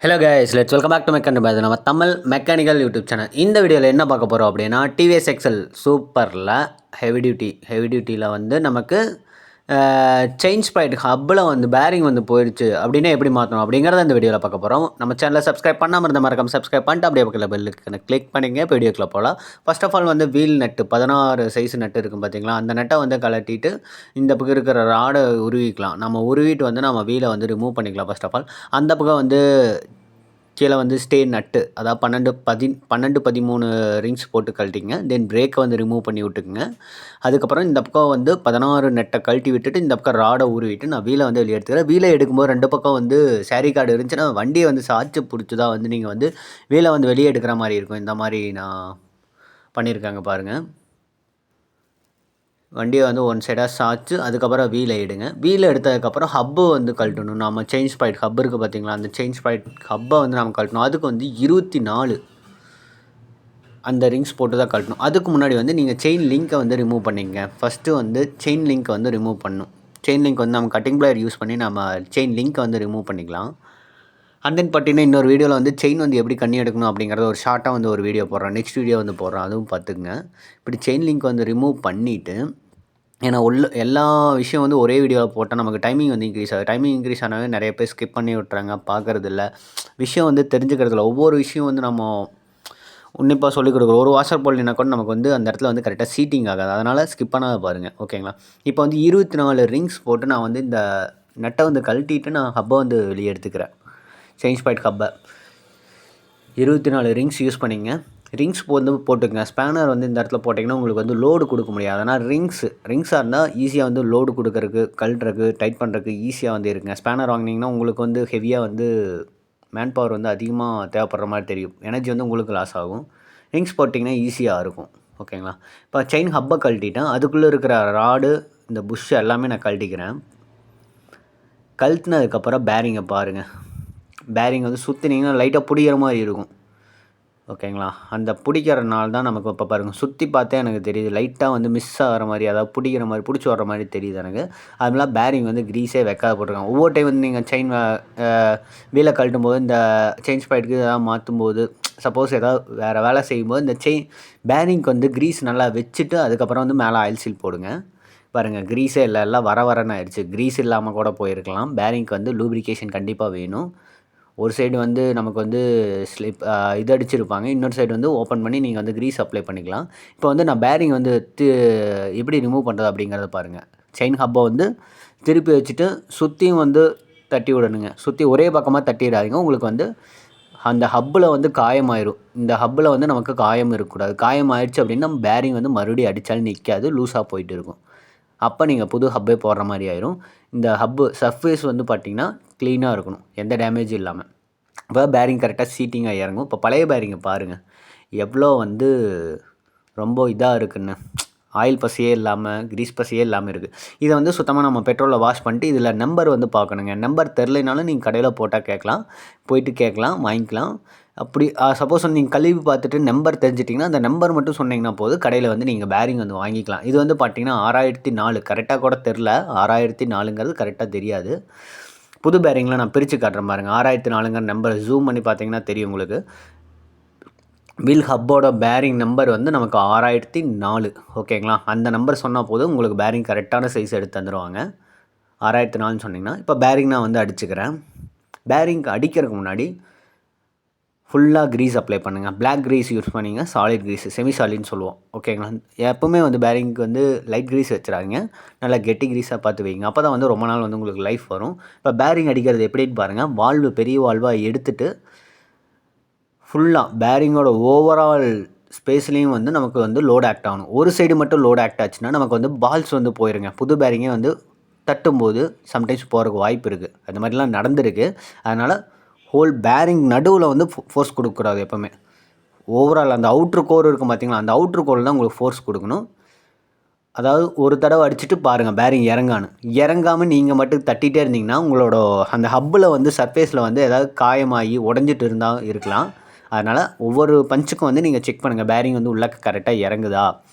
Hello guys, let's welcome back to mechanic boy. நம்ம Tamil mechanical YouTube channel. இந்த வீடியோவில் என்ன பார்க்க போகிறோம் அப்படின்னா, டிவிஎஸ் எக்ஸல் சூப்பரில் ஹெவி டியூட்டியில் வந்து நமக்கு செயின் ஸ்ப்ரைட் ஹப்பில் வந்து பேரிங் வந்து போயிடுச்சு அப்படின்னா எப்படி மாற்றணும் அப்படிங்கிறத இந்த வீடியோவில் பார்க்க போகிறோம். நம்ம சேனலை சப்ஸ்கிரைப் பண்ணாமல் இருந்த மறக்காம சப்ஸ்கிரைப் பண்ணிட்டு அப்படியே பக்கத்தில் பெல்லுக்கு கிளிக் பண்ணிங்க. இப்போ வீடியோக்குள்ளே போகலாம். ஃபர்ஸ்ட் ஆஃப் ஆல் வந்து வீல் நட்டு 16 சைஸ் நட்டு இருக்கும் பார்த்தீங்களா, அந்த நட்டை வந்து கலட்டிட்டு இந்த பக்கம் இருக்கிற ராடை உருவிக்கலாம். நம்ம உருவிட்டு வந்து நம்ம வீலை வந்து ரிமூவ் பண்ணிக்கலாம். ஃபர்ஸ்ட் ஆஃப் ஆல் அந்த பக்கம் வந்து கீழே வந்து ஸ்டே நட்டு, அதாவது 13 ரிங்ஸ் போட்டு கழட்டிங்க. தென் பிரேக்கை வந்து ரிமூவ் பண்ணி விட்டுக்குங்க. அதுக்கப்புறம் இந்த பக்கம் வந்து 16 நட்டை கழட்டி விட்டுட்டு இந்த பக்கம் ராடை உருவிட்டு நான் வீலை வந்து வெளியே எடுத்துக்கிறேன். வீலை எடுக்கும்போது 2 பக்கம் வந்து சாரி கார்டு இருந்துச்சுன்னா வண்டியை வந்து சாய்ச்சி பிடிச்சி தான் வந்து நீங்கள் வந்து வீலை வந்து வெளியே எடுக்கிற மாதிரி இருக்கும். இந்த மாதிரி நான் பண்ணியிருக்காங்க பாருங்கள். வண்டியை வந்து ஒன் சைடாக சாய்ச்சி அதுக்கப்புறம் வீலை எடுங்க. வீலை எடுத்ததுக்கப்புறம் ஹப்பு வந்து கழட்டணும். நம்ம செயின் ஸ்ப்ரைட் ஹப் இருக்குது பார்த்தீங்களா, அந்த செயின் ஸ்ப்ரைட் ஹப்பை வந்து நம்ம கழட்டணும். அதுக்கு வந்து 24 அந்த ரிங்ஸ் போட்டு தான் கழட்டணும். அதுக்கு முன்னாடி வந்து நீங்கள் செயின் லிங்க்கை வந்து ரிமூவ் பண்ணிங்க. ஃபஸ்ட்டு வந்து செயின் லிங்க்கை வந்து ரிமூவ் பண்ணணும். செயின் லிங்க் வந்து நம்ம கட்டிங் பிளேயர் யூஸ் பண்ணி நம்ம செயின் லிங்க்கை வந்து ரிமூவ் பண்ணிக்கலாம். அண்ட் தென் பார்த்தீங்கன்னா இன்னொரு வீடியோவில் வந்து செயின் வந்து எப்படி கண்ணி எடுக்கணும் அப்படிங்கிறத ஒரு ஷார்ட்டாக வந்து ஒரு வீடியோ போடுறேன். நெக்ஸ்ட் வீடியோ வந்து போடுறேன், அதுவும் பார்த்துக்குங்க. இப்படி செயின் லிங்க் வந்து ரிமூவ் பண்ணிவிட்டு, ஏன்னா எல்லா விஷயம் வந்து ஒரே வீடியோவில் போட்டால் நமக்கு டைமிங் வந்து இன்க்ரீஸ் ஆகுது. டைமிங் இன்க்ரீஸ் ஆனாவே நிறைய பேர் ஸ்கிப் பண்ணி விட்டுறாங்க, பார்க்குறதில்ல, விஷயம் வந்து தெரிஞ்சுக்கிறதில்ல. ஒவ்வொரு விஷயம் வந்து நம்ம உன்னிப்பாக சொல்லிக் கொடுக்குறோம். ஒரு வாஷர் போடலினா கூட நமக்கு வந்து அந்த இடத்துல வந்து கரெக்டாக சீட்டிங் ஆகாது. அதனால் ஸ்கிப் பண்ணாத பாருங்கள், ஓகேங்களா. இப்போ வந்து 24 ரிங்ஸ் போட்டு நான் வந்து இந்த நட்டை வந்து கழட்டிட்டு நான் ஹப்பை வந்து வெளியே எடுத்துக்கிறேன். செயின் ஸ்ப்ரைட் ஹப்பை 24 ரிங்ஸ் யூஸ் பண்ணிங்க. ரிங்ஸ் வந்து போட்டுக்கங்க. ஸ்பேனர் வந்து இந்த இடத்துல போட்டிங்கன்னா உங்களுக்கு வந்து லோடு கொடுக்க முடியாது. அதனால் ரிங்ஸாக இருந்தால் ஈஸியாக வந்து லோடு கொடுக்கறக்கு, கழட்டுறக்கு, டைட் பண்ணுறக்கு ஈஸியாக வந்து இருக்குங்க. ஸ்பேனர் வாங்கினீங்கன்னா உங்களுக்கு வந்து ஹெவியாக வந்து மேன் பவர் வந்து அதிகமாக தேவைப்படுற மாதிரி தெரியும். எனர்ஜி வந்து உங்களுக்கு லாஸ் ஆகும். ரிங்ஸ் போட்டிங்கன்னா ஈஸியாக இருக்கும், ஓகேங்களா. இப்போ செயின் ஹப்பை கழட்டிட்டேன். அதுக்குள்ளே இருக்கிற ராடு, இந்த புஷ் எல்லாமே நான் கழட்டிக்கிறேன். கழட்டினதுக்கப்புறம் பேரிங்கை பாருங்கள். பேரிங் வந்து சுற்றினீங்கன்னா லைட்டாக பிடிக்கிற மாதிரி இருக்கும், ஓகேங்களா. அந்த பிடிக்கிறனால தான் நமக்கு இப்போ பாருங்கள், சுற்றி பார்த்தே எனக்கு தெரியுது லைட்டாக வந்து மிஸ் ஆகிற மாதிரி, அதாவது பிடிக்கிற மாதிரி, பிடிச்சி வர்ற மாதிரி தெரியுது எனக்கு. அதுமாதிரி பேரிங் வந்து க்ரீஸே வைக்காத போட்டிருக்காங்க. ஒவ்வொரு டைம் வந்து நீங்கள் செயின் வீலை கழட்டும் போது, இந்த செயின் ஸ்ப்ரைட்டுக்கு எதாவது மாற்றும் போது, சப்போஸ் ஏதாவது வேறு வேலை செய்யும்போது இந்த பேரிங்க்கு வந்து க்ரீஸ் நல்லா வச்சுட்டு அதுக்கப்புறம் வந்து மேலே ஆயில் சீல் போடுங்க. பாருங்கள், க்ரீஸே இல்லை, எல்லாம் வரன்னு ஆயிடுச்சு. க்ரீஸ் இல்லாமல் கூட போயிருக்கலாம். பேரிங்க்கு வந்து லூப்ரிகேஷன் கண்டிப்பாக வேணும். ஒரு சைடு வந்து நமக்கு வந்து ஸ்லிப் இது அடிச்சிருப்பாங்க, இன்னொரு சைடு வந்து ஓப்பன் பண்ணி நீங்கள் வந்து க்ரீஸ் அப்ளை பண்ணிக்கலாம். இப்போ வந்து நான் பேரிங் வந்து எப்படி ரிமூவ் பண்ணுறது அப்படிங்கிறத பாருங்கள். செயின் ஹப்பை வந்து திருப்பி வச்சுட்டு சுற்றியும் வந்து தட்டி விடணுங்க. சுற்றி ஒரே பக்கமாக தட்டிடாதீங்க. உங்களுக்கு வந்து அந்த ஹப்பில் வந்து காயமாயிரும். இந்த ஹப்பில் வந்து நமக்கு காயம் இருக்கக்கூடாது. காயம் ஆயிடுச்சு அப்படின்னா நம்ம பேரிங் வந்து மறுபடியும் அடித்தாலும் நிற்காது, லூஸாக போயிட்டு இருக்கும். அப்போ நீங்கள் புது ஹப்பே போடுற மாதிரி ஆயிரும். இந்த ஹப்பு சர்ஃபேஸ் வந்து பார்த்திங்கன்னா க்ளீனாக இருக்கணும், எந்த டேமேஜும் இல்லாமல். இப்போ பேரிங் கரெக்டாக சீட்டிங்காக இறங்கும். இப்போ பழைய பேரிங்கை பாருங்கள் எவ்வளோ வந்து ரொம்ப இதாக இருக்குன்னு, ஆயில் பசியே இல்லாமல், க்ரீஸ் பசியே இல்லாமல் இருக்குது. இதை வந்து சுத்தமாக நம்ம பெட்ரோலில் வாஷ் பண்ணிட்டு இதில் நம்பர் வந்து பார்க்கணுங்க. நம்பர் தெரிலனாலும் நீங்கள் கடையில் போட்டால் கேட்கலாம், போயிட்டு கேட்கலாம், வாங்கிக்கலாம். அப்படி சப்போஸ் வந்து நீங்கள் கழுவி பார்த்துட்டு நம்பர் தெரிஞ்சிட்டிங்கன்னா அந்த நம்பர் மட்டும் சொன்னீங்கன்னா போதும், கடையில் வந்து நீங்கள் பேரிங் வந்து வாங்கிக்கலாம். இது வந்து பார்த்திங்கன்னா 6004, கரெக்டாக கூட தெரில, 6004ங்கிறது கரெக்டாக தெரியாது. புது பேரிங்கில் நான் பிரித்து காட்டுறேன் பாருங்கள். 6004ங்கிற நம்பர் ஜூம் பண்ணி பார்த்தீங்கன்னா தெரியும் உங்களுக்கு. வீல் ஹப்போட பேரிங் நம்பர் வந்து நமக்கு 6004, ஓகேங்களா. அந்த நம்பர் சொன்னால் போதும், உங்களுக்கு பேரிங் கரெக்டான சைஸ் எடுத்து தந்துடுவாங்க. 6004ன்னு சொன்னிங்கன்னா. இப்போ பேரிங் நான் வந்து அடிச்சுக்கிறேன். பேரிங்க்கு அடிக்கிறதுக்கு முன்னாடி ஃபுல்லாக க்ரீஸ் அப்ளை பண்ணுங்கள். பிளாக் க்ரீஸ் யூஸ் பண்ணிங்க, சாலிட் க்ரீஸ், செமி சாலிட்னு சொல்லுவோம், ஓகேங்களா. எப்போவுமே வந்து பேரிங்க்கு வந்து லைட் க்ரீஸ் வச்சுறாதீங்க, நல்லா கெட்டி க்ரீஸாக பார்த்து வைங்க. அப்போ தான் வந்து ரொம்ப நாள் வந்து உங்களுக்கு லைஃப் வரும். இப்போ பேரிங் அடிக்கிறது எப்படின்னு பாருங்கள். வால்வு பெரிய வால்வாக எடுத்துகிட்டு ஃபுல்லாக பேரிங்கோட ஓவரால் ஸ்பேஸ்லேயும் வந்து நமக்கு வந்து லோட் ஆக்ட் ஆகணும். ஒரு சைடு மட்டும் லோட் ஆக்ட் ஆச்சுன்னா நமக்கு வந்து பால்ஸ் வந்து போயிருங்க. புது பேரிங்கே வந்து தட்டும்போது சம்டைம்ஸ் போகிறதுக்கு வாய்ப்பு இருக்குது. அந்த மாதிரிலாம் நடந்திருக்கு. அதனால் ஹோல் பேரிங் நடுவில் வந்து ஃபோர்ஸ் கொடுக்கக்கூடாது எப்போவுமே. ஓவரால் அந்த அவுட்ரு கோர் இருக்கும் பார்த்திங்களா, அந்த அவுட்ரு கோரில் தான் உங்களுக்கு ஃபோர்ஸ் கொடுக்கணும். அதாவது ஒரு தடவை அடிச்சுட்டு பாருங்கள் பேரிங் இறங்காமல் நீங்கள் மட்டும் தட்டிகிட்டே இருந்தீங்கன்னா உங்களோட அந்த ஹப்பில் வந்து சர்ஃபேஸில் வந்து ஏதாவது காயமாகி உடஞ்சிட்டு இருந்தால் இருக்கலாம். அதனால் ஒவ்வொரு பஞ்சுக்கும் வந்து நீங்கள் செக் பண்ணுங்கள், பேரிங் வந்து உள்ளே கரெக்டாக இறங்குதா,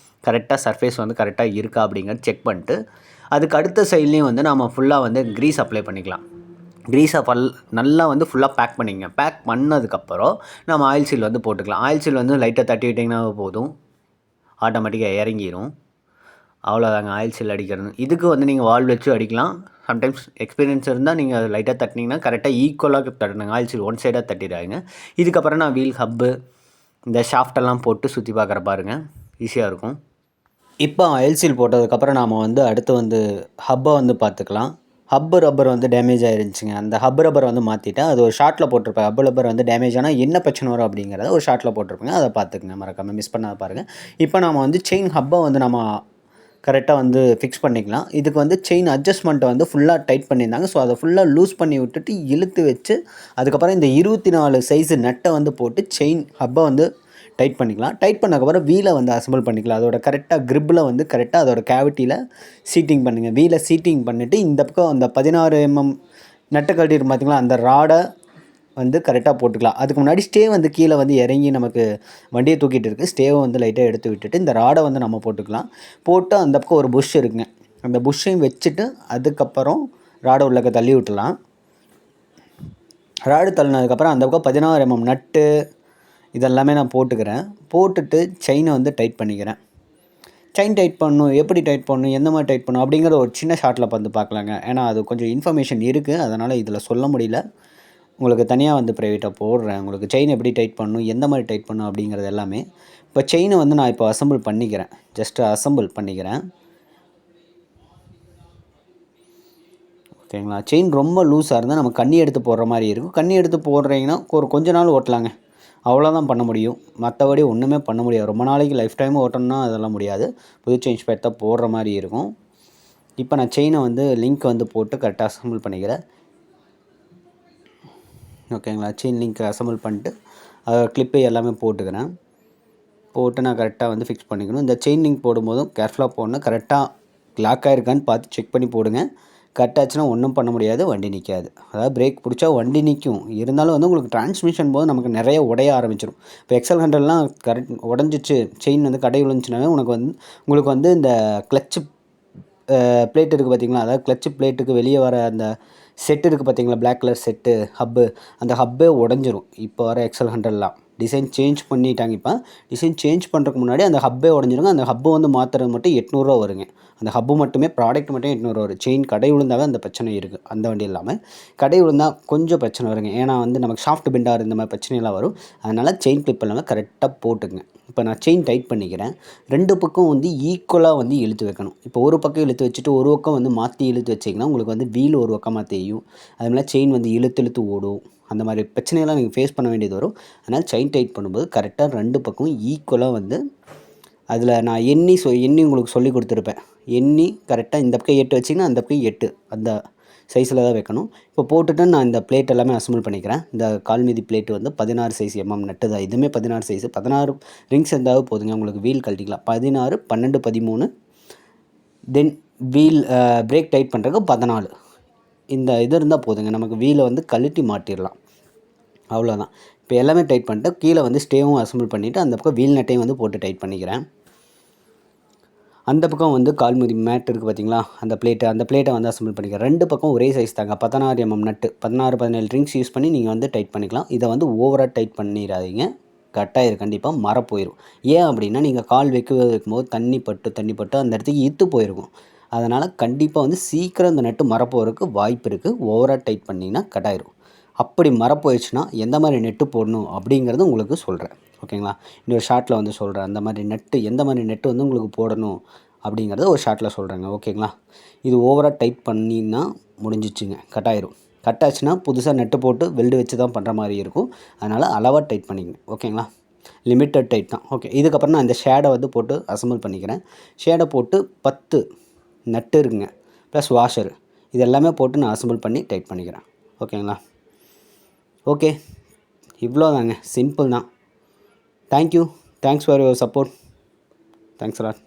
கரெக்டாக சர்ஃபேஸ் வந்து கரெக்டாக இருக்கா அப்படிங்கிறது செக் பண்ணிட்டு அதுக்கு அடுத்த சைட்லேயும் வந்து நம்ம ஃபுல்லாக வந்து க்ரீஸ் அப்ளை பண்ணிக்கலாம். க்ரீஸை நல்லா வந்து ஃபுல்லாக பேக் பண்ணிங்க. பேக் பண்ணதுக்கப்புறம் நம்ம ஆயில் சீல் வந்து போட்டுக்கலாம். ஆயில் சீல் வந்து லைட்டாக தட்டி விட்டிங்கன்னா போதும், ஆட்டோமேட்டிக்காக இறங்கிரும். அவ்வளோதாங்க ஆயில் சீல் அடிக்கிறது. இதுக்கு வந்து நீங்கள் வால் வச்சு அடிக்கலாம். சம்டைம்ஸ் எக்ஸ்பீரியன்ஸ் இருந்தால் நீங்கள் அதை லைட்டாக தட்டினீங்கன்னா கரெக்டாக ஈக்குவலாக தட்டணுங்க. ஆயில் சீல் ஒன் சைடாக தட்டிடாதீங்க. இதுக்கப்புறம் நான் வீல் ஹப்பு இந்த ஷாஃப்டெல்லாம் போட்டு சுற்றி பார்க்குற பாருங்கள், ஈஸியாக இருக்கும். இப்போ ஆயில் சீல் போட்டதுக்கப்புறம் நாம் வந்து அடுத்து வந்து ஹப்பை வந்து பார்த்துக்கலாம். ஹப்பு ரப்பர் வந்து டேமேஜ் ஆயிருந்துச்சுங்க. அந்த ஹப்பு ரப்பரை வந்து மாற்றிட்டேன். அது ஒரு ஷார்ட்டில் போட்டிருப்பேன். ஹப்பு ரப்பர் வந்து டேமேஜ் ஆனால் என்ன பிரச்சனை வரும் அப்படிங்கிறத ஒரு ஷார்ட்டில் போட்டிருப்பேங்க. அதை பார்த்துக்குங்க, மறக்காமல் மிஸ் பண்ணாத பாருங்கள். இப்போ நாம் வந்து செயின் ஹப்பை வந்து நம்ம கரெக்டாக வந்து ஃபிக்ஸ் பண்ணிக்கலாம். இதுக்கு வந்து செயின் அட்ஜஸ்ட்மெண்ட்டை வந்து ஃபுல்லாக டைட் பண்ணியிருந்தாங்க. ஸோ அதை ஃபுல்லாக லூஸ் பண்ணி விட்டுட்டு இழுத்து வச்சு அதுக்கப்புறம் இந்த 24 சைஸு நட்டை வந்து போட்டு செயின் ஹப்பை வந்து டைட் பண்ணிக்கலாம். டைட் பண்ணக்கப்புறம் வீலை வந்து அசம்பிள் பண்ணிக்கலாம். அதோட கரெக்டாக க்ரிப்பில் வந்து கரெக்டாக அதோட கேவிட்டியில் சீட்டிங் பண்ணுங்கள். வீலை சீட்டிங் பண்ணிவிட்டு இந்த பக்கம் அந்த 16 mm நட்டை கட்டிட்டு பார்த்திங்களா, அந்த ராடை வந்து கரெக்டாக போட்டுக்கலாம். அதுக்கு முன்னாடி ஸ்டே வந்து கீழே வந்து இறங்கி நமக்கு வண்டியை தூக்கிட்டு இருக்குது. ஸ்டேவை வந்து லைட்டாக எடுத்து விட்டுட்டு இந்த ராடை வந்து நம்ம போட்டுக்கலாம். போட்டு அந்த பக்கம் ஒரு புஷ் இருக்குங்க, அந்த புஷ்ஷையும் வச்சுட்டு அதுக்கப்புறம் ராடை உள்ளக்க தள்ளி விட்டுலாம். ராடு தள்ளினதுக்கப்புறம் அந்த பக்கம் 16 mm நட்டு இதெல்லாமே நான் போட்டுக்கிறேன். போட்டுட்டு செயினை வந்து டைட் பண்ணிக்கிறேன். செயின் டைட் பண்ணணும், எப்படி டைட் பண்ணணும், எந்த மாதிரி டைட் பண்ணணும் அப்படிங்கிற ஒரு சின்ன ஷார்ட்டில் வந்து பார்க்கலாங்க. ஏன்னா அது கொஞ்சம் இன்ஃபர்மேஷன் இருக்குது, அதனால் இதில் சொல்ல முடியல. உங்களுக்கு தனியாக வந்து ப்ரைவேட்டாக போடுறேன். உங்களுக்கு செயின் எப்படி டைட் பண்ணணும், எந்த மாதிரி டைட் பண்ணணும் அப்படிங்கிறது எல்லாமே. இப்போ செயினை வந்து நான் இப்போ அசம்பிள் பண்ணிக்கிறேன். ஜஸ்ட்டு அசம்பிள் பண்ணிக்கிறேன். ஓகேங்களா. செயின் ரொம்ப லூஸாக இருந்தால் நம்ம கண்ணி எடுத்து போடுற மாதிரி இருக்கும். கண்ணி எடுத்து போடுறீங்கன்னா கொஞ்ச நாள் ஓட்டலாங்க, அவ்வளோதான் பண்ண முடியும். மற்றபடி ஒன்றுமே பண்ண முடியாது. ரொம்ப நாளைக்கு லைஃப் டைம் ஓட்டணும்னா அதெல்லாம் முடியாது. புது செயின் ஸ்பேர் தான் போடுற மாதிரி இருக்கும். இப்போ நான் செயினை வந்து லிங்க் வந்து போட்டு கரெக்டாக அசம்பிள் பண்ணிக்கிறேன். ஓகேங்களா. செயின் லிங்க் அசம்பிள் பண்ணிட்டு கிளிப்பு எல்லாமே போட்டுக்கிறேன். போட்டு நான் கரெக்டாக வந்து ஃபிக்ஸ் பண்ணிக்கணும். இந்த செயின் லிங்க் போடும்போதும் கேர்ஃபுல்லாக போடணும். கரெக்டாக லாக் ஆகிருக்கான்னு பார்த்து செக் பண்ணி போடுங்க. கட் ஆச்சுன்னா ஒன்றும் பண்ண முடியாது, வண்டி நிற்காது. அதாவது பிரேக் பிடிச்சா வண்டி நிற்கும். இருந்தாலும் வந்து உங்களுக்கு டிரான்ஸ்மிஷன் போது நமக்கு நிறைய உடைய ஆரம்பிச்சிடும். இப்போ XL100லாம் கரெக்ட் உடஞ்சிச்சு, செயின் வந்து கடை விழுந்துச்சுனாவே உங்களுக்கு வந்து இந்த கிளச்சு பிளேட் இருக்குது பார்த்திங்களா, அதாவது கிளச்சு பிளேட்டுக்கு வெளியே வர அந்த செட்டு இருக்குது பார்த்திங்களா, பிளாக் கலர் செட்டு ஹப்பு, அந்த ஹப்பே உடஞ்சிரும். இப்போ வர XL100லாம் டிசைன் சேஞ்ச் பண்ணிட்டாங்க. இப்போ டிசைன் சேஞ்ச் பண்ணுறதுக்கு முன்னாடி அந்த ஹப்பே உடஞ்சிருங்க. அந்த ஹப்பு வந்து மாற்றுறது மட்டும் 800 வருங்க. அந்த ஹப்பு மட்டுமே ப்ராடக்ட் மட்டும் 800 வரும். செயின் கடை விழுந்தாவே அந்த பிரச்சனை இருக்குது. அந்த வண்டி இல்லாமல் கடை விழுந்தால் கொஞ்சம் பிரச்சனை வருங்க. ஏன்னா வந்து நமக்கு ஷாஃப்ட் பெண்டார் இந்த மாதிரி பிரச்சனைலாம் வரும். அதனால் செயின் கிளிப் எல்லாமே கரெக்டாக போட்டுங்க. இப்போ நான் செயின் டைட் பண்ணிக்கிறேன். 2 பக்கம் வந்து ஈக்குவலாக வந்து இழுத்து வைக்கணும். இப்போ ஒரு பக்கம் இழுத்து வச்சுட்டு ஒரு பக்கம் வந்து மாற்றி இழுத்து வச்சிங்கன்னா உங்களுக்கு வந்து வீல் ஒரு பக்கமாக தெரியும். அதுமாதிரி செயின் வந்து இழுத்து ஓடும். அந்த மாதிரி பிரச்சனையெல்லாம் நீங்கள் ஃபேஸ் பண்ண வேண்டியது வரும். அதனால் செயின் டைட் பண்ணும்போது கரெக்டாக 2 பக்கமும் ஈக்குவலாக வந்து அதில் நான் எண்ணி உங்களுக்கு சொல்லி கொடுத்துருப்பேன். எண்ணி கரெக்டாக இந்த பக்கம் 8 வச்சிங்கன்னா அந்த பக்கம் 8 அந்த சைஸில் தான் வைக்கணும். இப்போ போட்டுட்டு நான் இந்த பிளேட் எல்லாமே அசம்பிள் பண்ணிக்கிறேன். இந்த கால்மீதி பிளேட் வந்து 16 சைஸ் நட்டு தான். இதுவுமே 16 சைஸு. 16 ரிங்ஸ் இருந்தாலும் போதுங்க, உங்களுக்கு வீல் கழட்டிக்கலாம். 16, 12, 13 தென் வீல் பிரேக் டைட் பண்ணுறதுக்கு 14 இந்த இது இருந்தால் போதுங்க. நமக்கு வீலை வந்து கழட்டி மாட்டிடலாம், அவ்வளோதான். இப்போ எல்லாமே டைட் பண்ணிட்டு கீழே வந்து ஸ்டேவும் அசம்பிள் பண்ணிவிட்டு அந்த பக்கம் வீல் நட்டையும் வந்து போட்டு டைட் பண்ணிக்கிறேன். அந்த பக்கம் வந்து கால்மீதி மேட் இருக்குது பார்த்திங்களா, அந்த பிளேட்டை வந்து அசம்பிள் பண்ணிக்கிறேன். 2 பக்கம் ஒரே சைஸ் தாங்க. 16 mm நட்டு 16, 17 ரிங்ஸ் யூஸ் பண்ணி நீங்கள் வந்து டைட் பண்ணிக்கலாம். இதை வந்து ஓவராக டைட் பண்ணிடாதீங்க, கட்டாயிரும், கண்டிப்பாக மர போயிடும். ஏன் அப்படின்னா நீங்கள் கால் வைக்கும்போது தண்ணி பட்டு அந்த இடத்துக்கு இத்து போயிருக்கும். அதனால் கண்டிப்பாக வந்து சீக்கிரம் இந்த நட்டு மரப்போகிறதுக்கு வாய்ப்பு இருக்குது. ஓவராக டைட் பண்ணிங்கன்னா கட்டாயிரும். அப்படி மரப்போயிடுச்சுன்னா எந்த மாதிரி நெட்டு போடணும் அப்படிங்கிறது உங்களுக்கு சொல்கிறேன். ஓகேங்களா. இன்னொரு ஷார்ட்டில் வந்து சொல்கிறேன். அந்த மாதிரி நெட்டு எந்த மாதிரி நெட்டு வந்து உங்களுக்கு போடணும் அப்படிங்கிறத ஒரு ஷார்ட்டில் சொல்கிறேங்க. ஓகேங்களா. இது ஓவராக டைட் பண்ணிங்கன்னா முடிஞ்சிச்சுங்க, கட்டாயிரும். கட்டாச்சுன்னா புதுசாக நெட்டு போட்டு வெல்டு வச்சு தான் பண்ணுற மாதிரி இருக்கும். அதனால் அளவாக டைட் பண்ணிங்க. ஓகேங்களா. லிமிட்டட் டைட் தான். ஓகே. இதுக்கப்புறம் நான் இந்த ஷேடை வந்து போட்டு அசம்பிள் பண்ணிக்கிறேன். ஷேடை போட்டு 10 நட்டு இருக்குங்க ப்ளஸ் வாஷரு இது எல்லாமே போட்டு நான் அசம்பிள் பண்ணி டைட் பண்ணிக்கிறேன். ஓகேங்களா. ஓகே, இவ்வளோ தாங்க, சிம்பிள் தான். Thank you, thanks for your support. Thanks a lot.